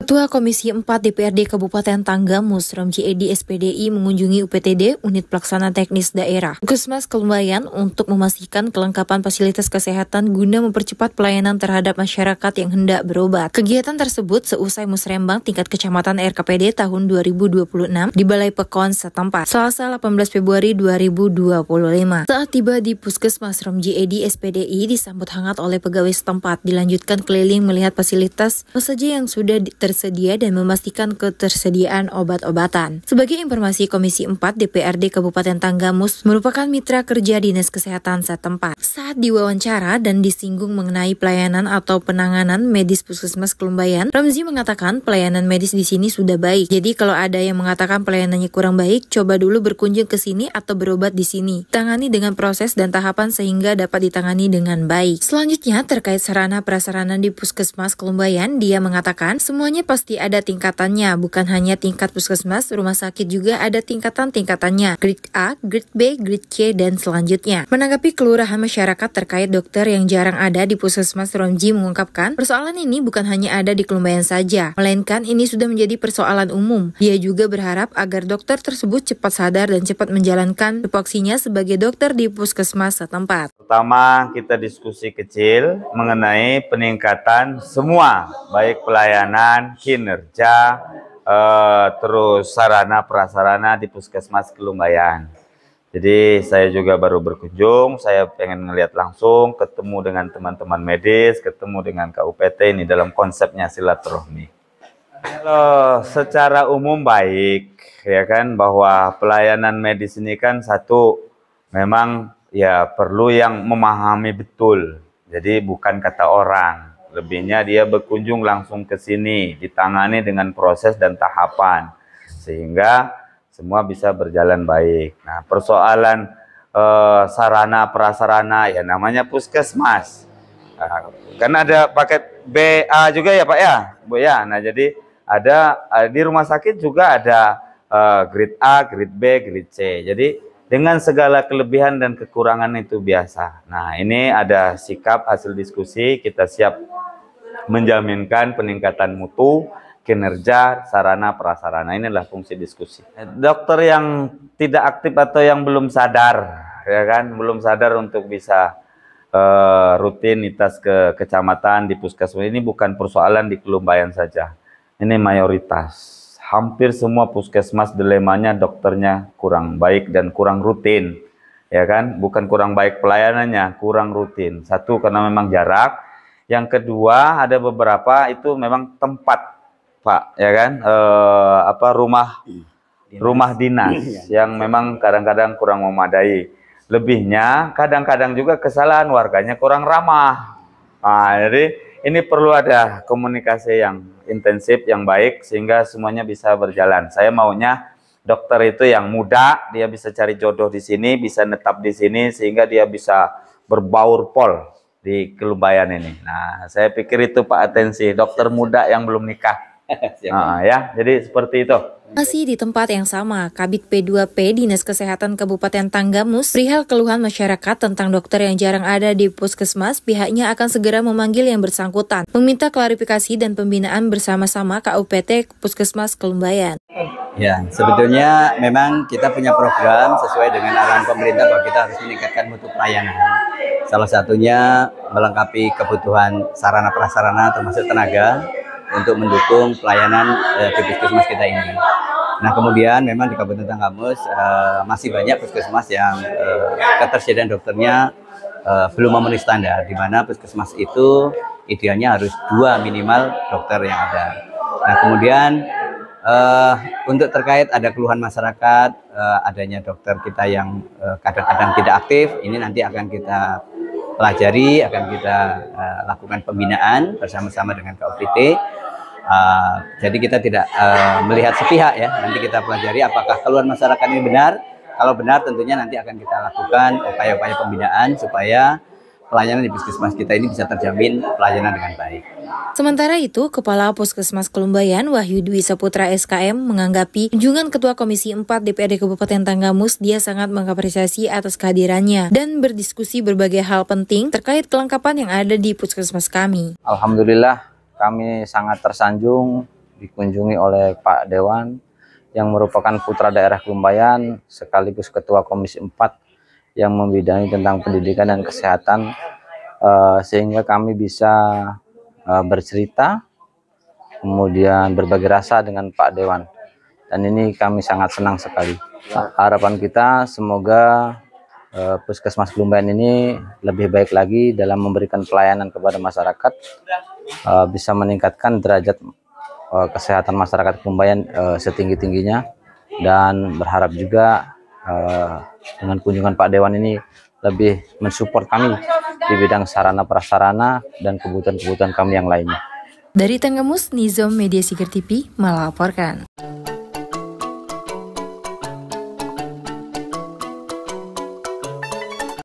Ketua Komisi 4 DPRD Kabupaten Tanggamus, Romji Edi SPDI mengunjungi UPTD, Unit Pelaksana Teknis Daerah, Puskesmas Kelumbayan untuk memastikan kelengkapan fasilitas kesehatan guna mempercepat pelayanan terhadap masyarakat yang hendak berobat. Kegiatan tersebut seusai musrembang tingkat kecamatan RKPD tahun 2026 di Balai Pekon setempat, Selasa 18 Februari 2025. Saat tiba di Puskesmas, Romji Edi SPDI disambut hangat oleh pegawai setempat, dilanjutkan keliling melihat fasilitas apa saja yang sudah tersedia dan memastikan ketersediaan obat-obatan. Sebagai informasi, Komisi 4 DPRD Kabupaten Tanggamus merupakan mitra kerja Dinas Kesehatan setempat. Saat diwawancara dan disinggung mengenai pelayanan atau penanganan medis Puskesmas Kelumbayan, Romji mengatakan pelayanan medis di sini sudah baik. Jadi kalau ada yang mengatakan pelayanannya kurang baik, coba dulu berkunjung ke sini atau berobat di sini. Tangani dengan proses dan tahapan sehingga dapat ditangani dengan baik. Selanjutnya terkait sarana prasarana di Puskesmas Kelumbayan, dia mengatakan semuanya pasti ada tingkatannya, bukan hanya tingkat puskesmas, rumah sakit juga ada tingkatannya, grade A, grade B, grade C, dan selanjutnya. Menanggapi keluhan masyarakat terkait dokter yang jarang ada di Puskesmas, Romji mengungkapkan, persoalan ini bukan hanya ada di Kelumbayan saja, melainkan ini sudah menjadi persoalan umum. Dia juga berharap agar dokter tersebut cepat sadar dan cepat menjalankan tupoksinya sebagai dokter di Puskesmas setempat. Pertama, kita diskusi kecil mengenai peningkatan semua, baik pelayanan, kinerja, terus sarana prasarana di Puskesmas Kelumbayan. Jadi saya juga baru berkunjung, saya pengen ngelihat langsung, ketemu dengan teman-teman medis, ketemu dengan KUPT ini dalam konsepnya silaturahmi. Kalau secara umum baik, ya kan, bahwa pelayanan medis ini kan satu, memang ya perlu yang memahami betul, jadi bukan kata orang. Lebihnya dia berkunjung langsung ke sini, ditangani dengan proses dan tahapan, sehingga semua bisa berjalan baik. Nah, persoalan sarana prasarana ya namanya puskesmas. Nah, kan ada paket BA juga ya Pak ya, Bu ya. Nah, jadi ada di rumah sakit juga ada grade A, grade B, grade C. Jadi dengan segala kelebihan dan kekurangan itu biasa. Nah, ini ada sikap hasil diskusi, kita siap menjaminkan peningkatan mutu, kinerja, sarana, prasarana. Inilah fungsi diskusi. Dokter yang tidak aktif atau yang belum sadar, ya kan, belum sadar untuk bisa rutinitas ke kecamatan di puskesmas, ini bukan persoalan di Kelumbayan saja. Ini mayoritas. Hampir semua puskesmas dilemanya dokternya kurang baik dan kurang rutin, ya kan? Bukan kurang baik pelayanannya, kurang rutin. Satu, karena memang jarak. Yang kedua, ada beberapa itu memang tempat, Pak, ya kan? Rumah dinas yang memang kadang-kadang kurang memadai. Lebihnya, kadang-kadang juga kesalahan warganya kurang ramah. Nah, jadi ini perlu ada komunikasi yang intensif, yang baik, sehingga semuanya bisa berjalan. Saya maunya dokter itu yang muda, dia bisa cari jodoh di sini, bisa netap di sini, sehingga dia bisa berbaur pol di Kelumbayan ini. Nah, saya pikir itu Pak, atensi dokter muda yang belum nikah. Ya, jadi seperti itu. Masih di tempat yang sama, Kabid P2P Dinas Kesehatan Kabupaten Tanggamus perihal keluhan masyarakat tentang dokter yang jarang ada di puskesmas, pihaknya akan segera memanggil yang bersangkutan, meminta klarifikasi dan pembinaan bersama-sama KUPT Puskesmas Kelumbayan. Ya, sebetulnya memang kita punya program sesuai dengan arahan pemerintah bahwa kita harus meningkatkan mutu pelayanan. Salah satunya melengkapi kebutuhan sarana prasarana termasuk tenaga untuk mendukung pelayanan di puskesmas kita ini. Nah, kemudian memang di Kabupaten Tanggamus masih banyak puskesmas yang ketersediaan dokternya belum memenuhi standar, di mana puskesmas itu idealnya harus 2 minimal dokter yang ada. Nah, kemudian untuk terkait ada keluhan masyarakat, adanya dokter kita yang kadang-kadang tidak aktif, ini nanti akan kita pelajari, akan kita lakukan pembinaan bersama-sama dengan KUPT. Jadi kita tidak melihat sepihak ya, nanti kita pelajari apakah keluhan masyarakat ini benar. Kalau benar tentunya nanti akan kita lakukan upaya-upaya pembinaan supaya pelayanan di puskesmas kita ini bisa terjamin pelayanan dengan baik. Sementara itu, Kepala Puskesmas Kelumbayan Wahyu Dwi Saputra SKM menanggapi kunjungan Ketua Komisi 4 DPRD Kabupaten Tanggamus, dia sangat mengapresiasi atas kehadirannya dan berdiskusi berbagai hal penting terkait kelengkapan yang ada di puskesmas kami. Alhamdulillah, kami sangat tersanjung dikunjungi oleh Pak Dewan yang merupakan putra daerah Kelumbayan sekaligus Ketua Komisi 4 yang membidangi tentang pendidikan dan kesehatan, sehingga kami bisa bercerita, kemudian berbagi rasa dengan Pak Dewan. Dan ini kami sangat senang sekali. Harapan kita semoga Puskesmas Kelumbayan ini lebih baik lagi dalam memberikan pelayanan kepada masyarakat, bisa meningkatkan derajat kesehatan masyarakat Kelumbayan setinggi-tingginya, dan berharap juga dengan kunjungan Pak Dewan ini lebih mensupport kami di bidang sarana prasarana dan kebutuhan-kebutuhan kami yang lainnya. Dari Tanggamus, Nizam Media Sigar TV melaporkan.